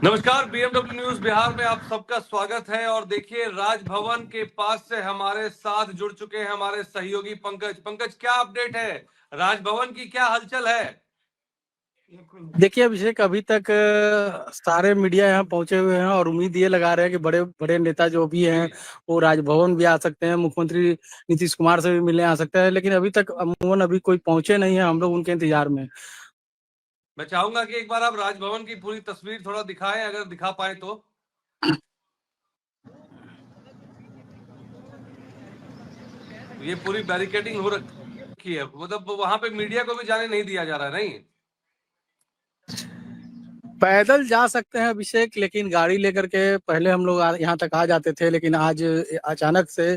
नमस्कार, BMW news Bihar में आप सबका स्वागत है। और देखिए, राजभवन के पास से हमारे साथ जुड़ चुके हैं हमारे सहयोगी पंकज। पंकज, क्या अपडेट है? राजभवन की क्या हलचल है? देखिए अभिषेक, अभी तक सारे मीडिया यहाँ पहुंचे हुए हैं और उम्मीद ये लगा रहे हैं कि बड़े बड़े नेता जो भी हैं वो राजभवन भी आ सकते हैं, मुख्यमंत्री नीतीश कुमार से भी मिलने आ सकते हैं, लेकिन अभी तक अमूमन अभी कोई पहुंचे नहीं है। हम लोग उनके इंतजार में। मैं चाहूंगा कि एक बार आप राजभवन की पूरी तस्वीर थोड़ा दिखाएं, अगर दिखा पाए तो। ये पूरी बैरिकेडिंग हो रखी है, मतलब वहां पे मीडिया को भी जाने नहीं दिया जा रहा है, नहीं? पैदल जा सकते हैं अभिषेक, लेकिन गाड़ी लेकर के पहले हम लोग यहाँ तक आ जाते थे, लेकिन आज अचानक से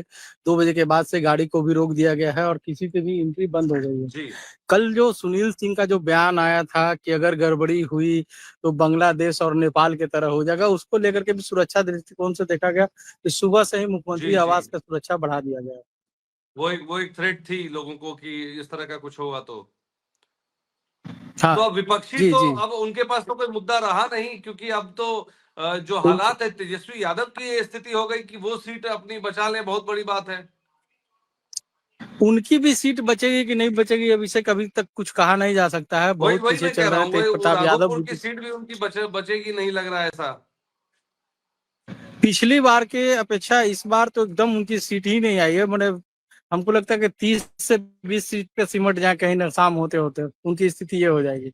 2 बजे के बाद से गाड़ी को भी रोक दिया गया है और किसी की भी एंट्री बंद हो गई है। जी। कल जो सुनील सिंह का जो बयान आया था कि अगर गड़बड़ी हुई तो बांग्लादेश और नेपाल की तरह हो जाएगा, उसको लेकर के भी सुरक्षा दृष्टिकोण से देखा गया कि सुबह से ही मुख्यमंत्री जी। आवास का सुरक्षा बढ़ा दिया गया। वो एक थ्रेट थी लोगों को कि इस तरह का कुछ होगा तो। हाँ तो अब विपक्षी जी तो जी। अब उनके पास तो कोई मुद्दा रहा नहीं, क्योंकि अब तो जो उन, हालात है, तेजस्वी यादव की ये स्थिति हो गई कि वो सीट अपनी बचा ले, बहुत बड़ी बात है। उनकी भी सीट बचेगी कि नहीं बचेगी अभिषेक अभी तक कुछ कहा नहीं जा सकता है, वही बहुत वही पीछे मैं कह चल रहा रहे हैं हूँ, तेज वो प्रताप यादव राघोपुर भी। की सीट भी उनकी बचेगी नहीं, लग रहा है ऐसा। पिछली बार के अपेक्षा इस बार तो एकदम उनकी सीट ही नहीं आई है। मैंने हमको लगता है कि 30 से 20 सीट पे सिमट जाए कहीं न शाम होते होते उनकी स्थिति ये हो जाएगी।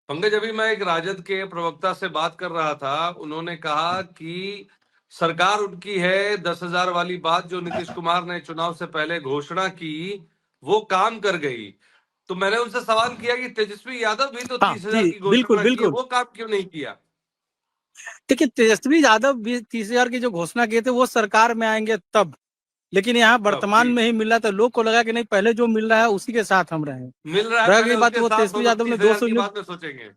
पंकज, अभी मैं एक राजद के प्रवक्ता से बात कर रहा था, उन्होंने कहा कि सरकार उनकी है। 10,000 वाली बात जो नीतीश कुमार ने चुनाव से पहले घोषणा की, वो काम कर गई। तो मैंने उनसे सवाल किया कि तेजस्वी यादव भी तो हाँ 30,000 जी, की बिल्कुल घोषणा की है, बिल्कुल। वो काम क्यों नहीं किया? देखिए तेजस्वी यादव भी 30,000 की जो घोषणा किए थे वो सरकार में आएंगे तब, लेकिन यहाँ तब वर्तमान जी, में ही मिल रहा था। लोग को लगा कि नहीं, पहले जो मिल रहा है उसी के साथ हम रहे। मिल रहा है रह पहले गई बात, उसके वो साथ, तेजस्वी दोनों यादव ने 30,000 की बाद में सोचेंगे।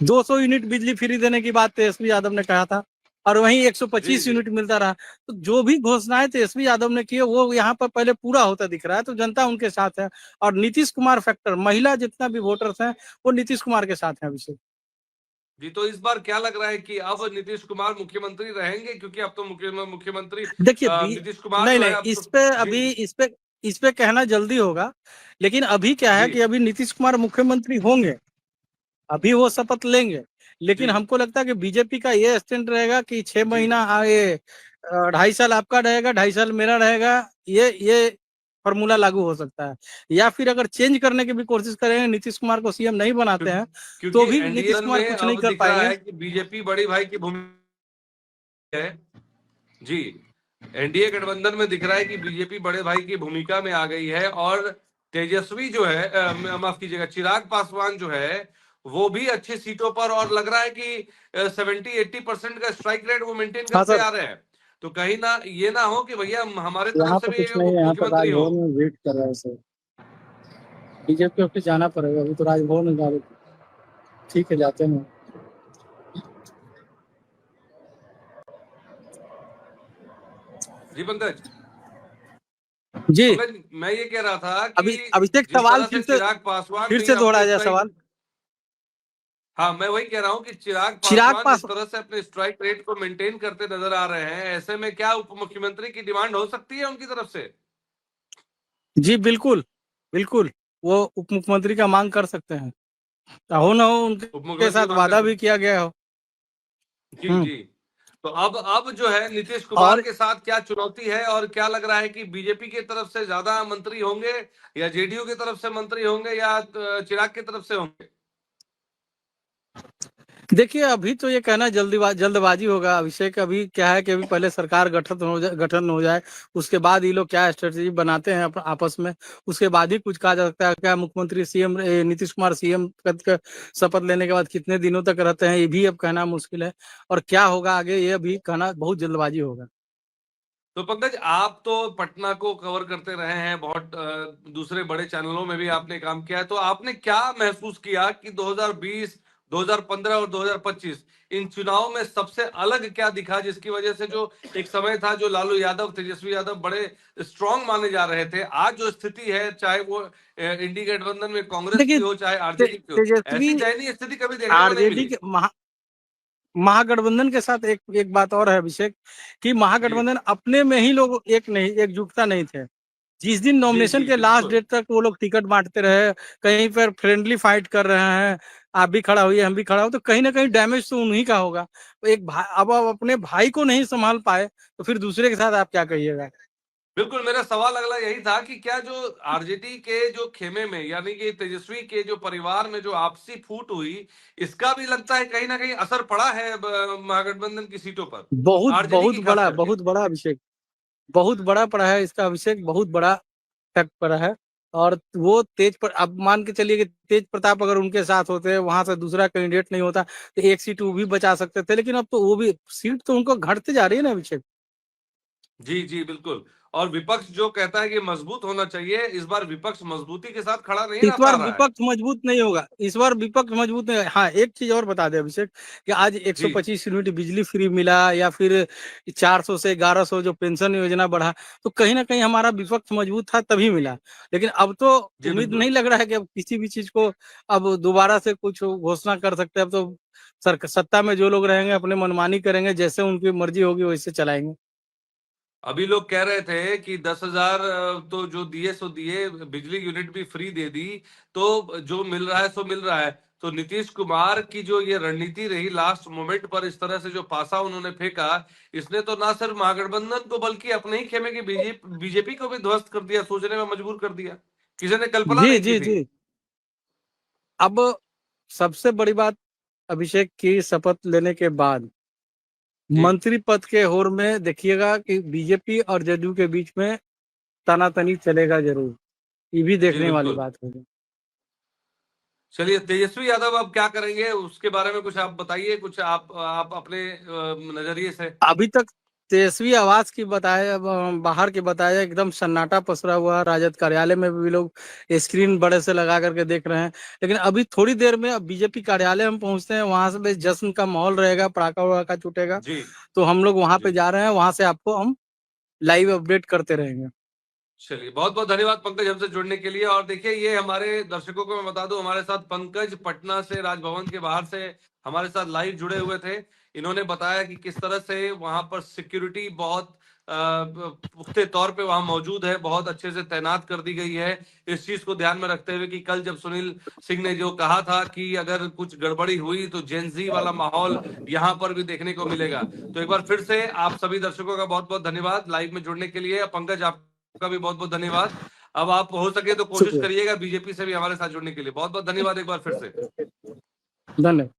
200 यूनिट बिजली फ्री देने की बात तेजस्वी यादव ने कहा था और वहीं जी 125 जी। यूनिट मिलता रहा। तो जो भी घोषणाएं तेजस्वी यादव ने की है वो यहाँ पर पहले पूरा होता दिख रहा है, तो जनता उनके साथ है। और नीतीश कुमार फैक्टर, महिला जितना भी वोटर्स हैं वो नीतीश कुमार के साथ है अभिषेक। जी, तो इस बार क्या लग रहा है कि अब नीतीश कुमार मुख्यमंत्री रहेंगे? क्योंकि अब तो मुख्यमंत्री देखिए नीतीश कुमार नहीं जो है नहीं, अब तो। इस पे जी अभी इस पे कहना जल्दी होगा, लेकिन अभी क्या है जी कि अभी नीतीश कुमार मुख्यमंत्री होंगे, अभी वो शपथ लेंगे। जी। लेकिन हमको लगता है कि बीजेपी का ये स्टैंड रहेगा कि 6 जी महीना ये 2.5 साल आपका रहेगा, 2.5 साल मेरा रहेगा। ये फॉर्मूला लागू हो सकता है। या फिर अगर चेंज करने की भी कोशिश करेंगे, नीतीश कुमार को सीएम नहीं बनाते हैं, तो क्योंकि भी नीतीश एनडीए कुमार में कुछ नहीं अब कर दिख रहा पाएंगे। है कि बीजेपी बड़ी भाई की भूमिका है। जी, एनडीए गठबंधन में दिख रहा है कि बीजेपी बड़े भाई की भूमिका में आ गई है। और तेजस्वी जो है, माफ कीजिएगा, चिराग पासवान जो है, वो भी अच्छी सीटों पर, और लग रहा है कि 70-80% का स्ट्राइक रेट वो मेंटेन हाँ करते सर, आ रहे हैं। तो कहीं ना ये ना हो कि भैया हमारे तरफ यहाँ से पर भी कुछ नहीं है, यहाँ पर मुख्यमंत्री हो। राजभवन में वेट कर रहे हैं सर। बीजेपी ऑफिस जाना पड़ेगा, अभी तो राजभवन में जा रहे। ठीक है, जाते हैं। जी पंकज। जी, पंकज, मैं ये कह रहा था अभी कि अभिषेक जिस सवाल तरह से चिराग पासवान फिर भी से अपने दोहराया जाए स्ट्राइक। सवाल। हाँ, मैं वही कह रहा हूँ कि चिराग चिराग पासवान पास जिस तरह से अपने स्ट्राइक रेट को मेंटेन करते नजर आ रहे हैं, ऐसे में क्या उप मुख्यमंत्री की डिमांड हो सकती है उनकी तरफ से? जी बिल्कुल बिल्कुल, वो उप मुख्यमंत्री का मांग कर सकते हैं। हो ना हो उप उनके मुख्यमंत्री साथ की मांग कर वादा भी सकते। किया गया हो। जी हम्म। जी। तो अब जो है नीतीश कुमार और के साथ क्या चुनौती है, और क्या लग रहा है कि बीजेपी की तरफ से ज्यादा मंत्री होंगे, या जेडीयू की तरफ से मंत्री होंगे, या चिराग की तरफ से होंगे? देखिए अभी तो ये कहना जल्दबाजी होगा अभिषेक। अभी क्या है कि अभी पहले सरकार गठन हो जाए, उसके बाद ये लोग क्या स्ट्रेटेजी बनाते हैं आपस में, उसके बाद ही कुछ कहा जा सकता है। क्या मुख्यमंत्री सीएम नीतीश कुमार सीएम पद का शपथ लेने के बाद कितने दिनों तक रहते हैं, ये भी अब कहना मुश्किल है। और क्या होगा आगे, ये अभी कहना बहुत जल्दबाजी होगा। तो पंकज, आप तो पटना को कवर करते रहे हैं बहुत, दूसरे बड़े चैनलों में भी आपने काम किया है, तो आपने क्या महसूस किया कि 2020 2015 और 2025 इन चुनाव में सबसे अलग क्या दिखा, जिसकी वजह से जो एक समय था जो लालू यादव, तेजस्वी यादव बड़े स्ट्रांग माने जा रहे थे, आज जो स्थिति है, चाहे वो इंडी गठबंधन में कांग्रेस की देखिए हो चाहे आरजेडी की हो, तेजस्वी ऐसी दयनीय स्थिति कभी देखने को नहीं आरजेडी मिली। के महागठबंधन के साथ एक एक बात और है अभिषेक, कि जी महागठबंधन अपने में ही लोग एकजुटता नहीं थे। जिस दिन जी नॉमिनेशन जी के लास्ट बिल्कुल। डेट तक वो लोग टिकट बांटते रहे, कहीं पर फ्रेंडली फाइट कर रहे हैं, आप भी खड़ा हुई, हम भी खड़ा हो, तो कहीं ना कहीं डैमेज तो उन्हीं का होगा। तो एक भाई, अब आप अपने भाई को नहीं संभाल पाए तो फिर दूसरे के साथ आप क्या कहिएगा। बिल्कुल, मेरा सवाल अगला यही था कि क्या जो आरजेडी के जो खेमे में, यानी कि तेजस्वी के जो परिवार में जो आपसी फूट हुई, इसका भी लगता है कहीं ना कहीं असर पड़ा है महागठबंधन की सीटों पर, बहुत आरजेडी बहुत की खास बड़ा, करके। बहुत बड़ा अभिषेक, बहुत बड़ा पड़ा है इसका अभिषेक, बहुत बड़ा इफेक्ट पड़ा है। और वो तेज पर, अब मान के चलिए कि तेज प्रताप अगर उनके साथ होते, वहां से दूसरा कैंडिडेट नहीं होता, तो एक सीट वो भी बचा सकते थे, लेकिन अब तो वो भी सीट तो उनको घटते जा रही है ना अभिषेक। जी जी बिल्कुल। और विपक्ष जो कहता है कि मजबूत होना चाहिए, इस बार विपक्ष मजबूती के साथ खड़ा नहीं इस रह पा बार रहा है। विपक्ष मजबूत नहीं होगा, इस बार विपक्ष मजबूत नहीं। हाँ, एक चीज और बता दे अभिषेक, कि आज जी 125 यूनिट बिजली फ्री मिला, या फिर 400 से 1100 जो पेंशन योजना बढ़ा, तो कहीं ना कहीं हमारा विपक्ष मजबूत था तभी मिला। लेकिन अब तो जी उम्मीद बिल्कुल। नहीं लग रहा है कि अब किसी भी चीज को अब दोबारा से कुछ घोषणा कर सकते हैं। अब तो सत्ता में जो लोग रहेंगे अपने मनमानी करेंगे, जैसे उनकी मर्जी होगी वैसे चलाएंगे। अभी लोग कह रहे थे कि 10,000 तो जो दिए सो दिए, बिजली यूनिट भी फ्री दे दी, तो जो मिल रहा है सो मिल रहा है। तो नीतीश कुमार की जो ये रणनीति रही लास्ट मोमेंट पर, इस तरह से जो पासा उन्होंने फेंका, इसने तो ना सिर्फ महागठबंधन को बल्कि अपने ही खेमे की बीजेपी को भी ध्वस्त कर दिया, सोचने में मजबूर कर दिया। किसी ने कल्पना जी नहीं की जी थी। जी। अब सबसे बड़ी बात, अभिषेक की शपथ लेने के बाद जी मंत्री पद के होड़ में देखिएगा कि बीजेपी और जदयू के बीच में तनातनी चलेगा जरूर। ये भी जी देखने वाली बिल्कुल। बात होगी। चलिए, तेजस्वी यादव अब क्या करेंगे उसके बारे में कुछ आप बताइए, कुछ आप अपने नजरिए से। अभी तक तेजस्वी आवाज की बताया, बाहर की बताया, एकदम सन्नाटा पसरा हुआ है। राजद कार्यालय में भी लोग स्क्रीन बड़े से लगा करके देख रहे हैं। लेकिन अभी थोड़ी देर में अब बीजेपी कार्यालय हम पहुंचते हैं, वहां से भी जश्न का माहौल रहेगा, पटाखा वड़ाखा छूटेगा। जी तो हम लोग वहां पे जी। जा रहे हैं, वहां से आपको हम लाइव अपडेट करते रहेंगे। चलिए, बहुत बहुत धन्यवाद पंकज हमसे जुड़ने के लिए। और देखिए, ये हमारे दर्शकों को मैं बता दूं, हमारे साथ पंकज पटना से, राजभवन के बाहर से हमारे साथ लाइव जुड़े हुए थे। इन्होंने बताया कि किस तरह से वहां पर सिक्योरिटी बहुत पुख्ते तौर पे वहां मौजूद है, बहुत अच्छे से तैनात कर दी गई है। इस चीज को ध्यान में रखते हुए कि कल जब सुनील सिंह ने जो कहा था कि अगर कुछ गड़बड़ी हुई तो जेंजी वाला माहौल यहाँ पर भी देखने को मिलेगा। तो एक बार फिर से आप सभी दर्शकों का बहुत बहुत धन्यवाद लाइव में जुड़ने के लिए। पंकज, आपका भी बहुत बहुत धन्यवाद। अब आप हो सके तो कोशिश शुक्रिया। करिएगा बीजेपी से भी हमारे साथ जुड़ने के लिए। बहुत बहुत धन्यवाद एक बार फिर से। धन्यवाद।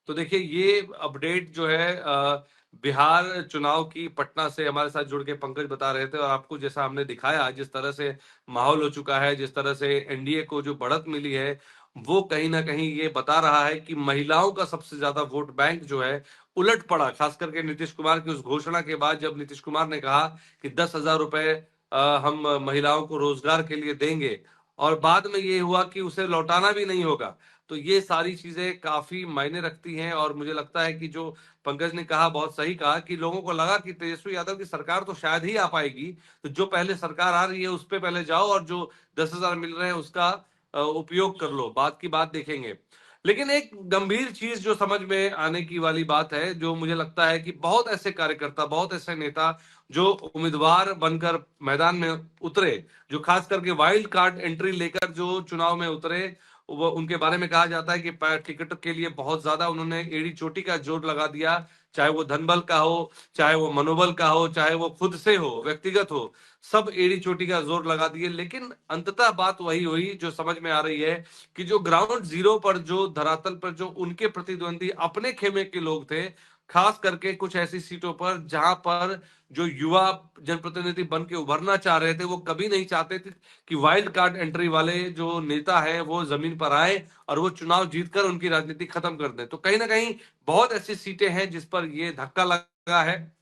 तो देखिए, ये अपडेट जो है बिहार चुनाव की पटना से हमारे साथ जुड़ के पंकज बता रहे थे। और आपको जैसा हमने दिखाया, जिस तरह से माहौल हो चुका है, जिस तरह से एनडीए को जो बढ़त मिली है, वो कहीं ना कहीं ये बता रहा है कि महिलाओं का सबसे ज्यादा वोट बैंक जो है उलट पड़ा, खास करके नीतीश कुमार की उस घोषणा के बाद, जब नीतीश कुमार ने कहा कि 10,000 रुपए हम महिलाओं को रोजगार के लिए देंगे, और बाद में ये हुआ कि उसे लौटाना भी नहीं होगा। तो ये सारी चीजें काफी मायने रखती हैं। और मुझे लगता है कि जो पंकज ने कहा, बहुत सही कहा, कि लोगों को लगा कि तेजस्वी यादव की सरकार तो शायद ही आ पाएगी, तो जो पहले सरकार आ रही है उस पर पहले जाओ, और जो 10,000 मिल रहे हैं उसका उपयोग कर लो, बात की बात देखेंगे। लेकिन एक गंभीर चीज जो समझ में आने की वाली बात है, जो मुझे लगता है कि बहुत ऐसे कार्यकर्ता, बहुत ऐसे नेता जो उम्मीदवार बनकर मैदान में उतरे, जो खास करके वाइल्ड कार्ड एंट्री लेकर जो चुनाव में उतरे, वो उनके बारे में कहा जाता है कि टिकट के लिए बहुत ज्यादा उन्होंने एड़ी चोटी का जोर लगा दिया। चाहे वो धनबल का हो, चाहे वो मनोबल का हो, चाहे वो खुद से हो, व्यक्तिगत हो, सब एड़ी चोटी का जोर लगा दिए। लेकिन अंततः बात वही हुई जो समझ में आ रही है, कि जो ग्राउंड जीरो पर, जो धरातल पर जो उनके प्रतिद्वंदी अपने खेमे के लोग थे, खास करके कुछ ऐसी सीटों पर जहां पर जो युवा जनप्रतिनिधि बन के उभरना चाह रहे थे, वो कभी नहीं चाहते थे कि वाइल्ड कार्ड एंट्री वाले जो नेता हैं वो जमीन पर आए और वो चुनाव जीतकर उनकी राजनीति खत्म कर दें। तो कहीं ना कहीं बहुत ऐसी सीटें हैं जिस पर ये धक्का लगा है।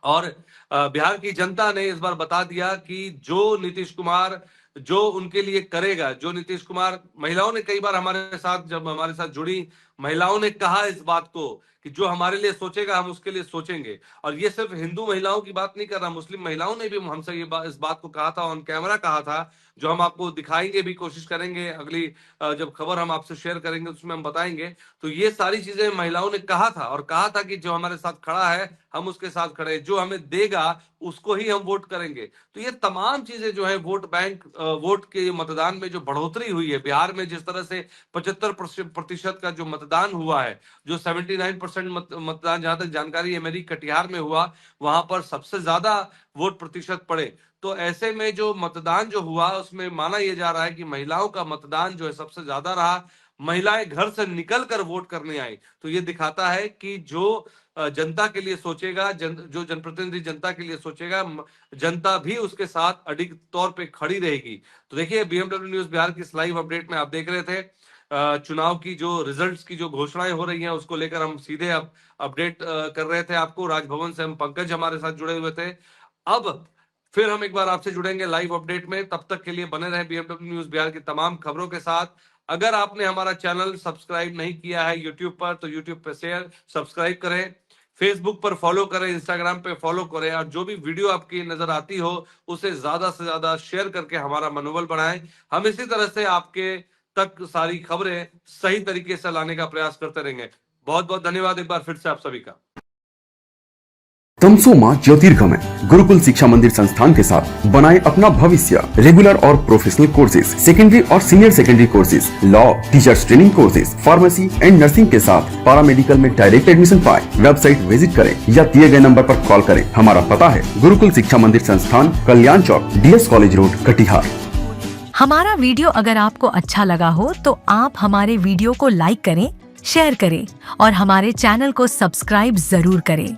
और बिहार की जनता ने इस बार बता दिया कि जो नीतीश कुमार जो उनके लिए करेगा, जो नीतीश कुमार, महिलाओं ने कई बार हमारे साथ, जब हमारे साथ जुड़ी महिलाओं ने कहा इस बात को कि जो हमारे लिए सोचेगा हम उसके लिए सोचेंगे। और ये सिर्फ हिंदू महिलाओं की बात नहीं कर रहा, मुस्लिम महिलाओं ने भी हमसे इस बात को कहा था, ऑन कैमरा कहा था, जो हम आपको दिखाएंगे भी, कोशिश करेंगे अगली जब खबर हम आपसे शेयर करेंगे उसमें हम बताएंगे। तो ये सारी चीजें महिलाओं ने कहा था, और कहा था कि जो हमारे साथ खड़ा है हम उसके साथ खड़े, जो हमें देगा उसको ही हम वोट करेंगे। तो ये तमाम चीजें जो है वोट बैंक, वोट के मतदान में जो बढ़ोतरी हुई है बिहार में, जिस तरह से 75% का जो मतदान हुआ है, जो 79% मतदान, जहां तक जानकारी है मेरी, कटिहार में हुआ, वहां पर सबसे ज्यादा वोट प्रतिशत पड़े। तो ऐसे में जो मतदान जो हुआ उसमें माना यह जा रहा है कि महिलाओं का मतदान जो है सबसे ज्यादा रहा। महिलाएं घर से निकल कर वोट करने आई, तो ये दिखाता है कि जो जनता के लिए सोचेगा, जो जनप्रतिनिधि जनता के लिए सोचेगा, जनता भी उसके साथ अडिग तौर पे खड़ी रहेगी। तो देखिए, बीएमडब्ल्यू न्यूज बिहार की इस लाइव अपडेट में आप देख रहे थे चुनाव की जो रिजल्ट्स की जो घोषणाएं हो रही हैं उसको लेकर हम सीधे अब अपडेट कर रहे थे आपको। राजभवन से हम पंकज हमारे साथ जुड़े हुए थे। अब फिर हम एक बार आपसे जुड़ेंगे लाइव अपडेट में, तब तक के लिए बने रहे बीएमडब्ल्यू न्यूज बिहार की तमाम खबरों के साथ। अगर आपने हमारा चैनल सब्सक्राइब नहीं किया है यूट्यूब पर, तो यूट्यूब पर शेयर सब्सक्राइब करें, फेसबुक पर फॉलो करें, इंस्टाग्राम पे फॉलो करें, और जो भी वीडियो आपकी नजर आती हो उसे ज्यादा से ज्यादा शेयर करके हमारा मनोबल बढ़ाएं। हम इसी तरह से आपके तक सारी खबरें सही तरीके से लाने का प्रयास करते रहेंगे। बहुत बहुत धन्यवाद एक बार फिर से आप सभी का। तमसोमा ज्योतिर्गमय गुरुकुल शिक्षा मंदिर संस्थान के साथ बनाए अपना भविष्य। रेगुलर और प्रोफेशनल कोर्सेज, सेकेंडरी और senior secondary courses, law, teachers training courses, pharmacy and nursing के साथ पैरामेडिकल में डायरेक्ट एडमिशन पाए। वेबसाइट विजिट करें या दिए गए नंबर पर कॉल करें। हमारा पता है गुरुकुल शिक्षा मंदिर संस्थान, कल्याण चौक, DS कॉलेज रोड, कटिहार। हमारा वीडियो अगर आपको अच्छा लगा हो तो आप हमारे वीडियो को लाइक करें, शेयर करें और हमारे चैनल को सब्सक्राइब जरूर करें।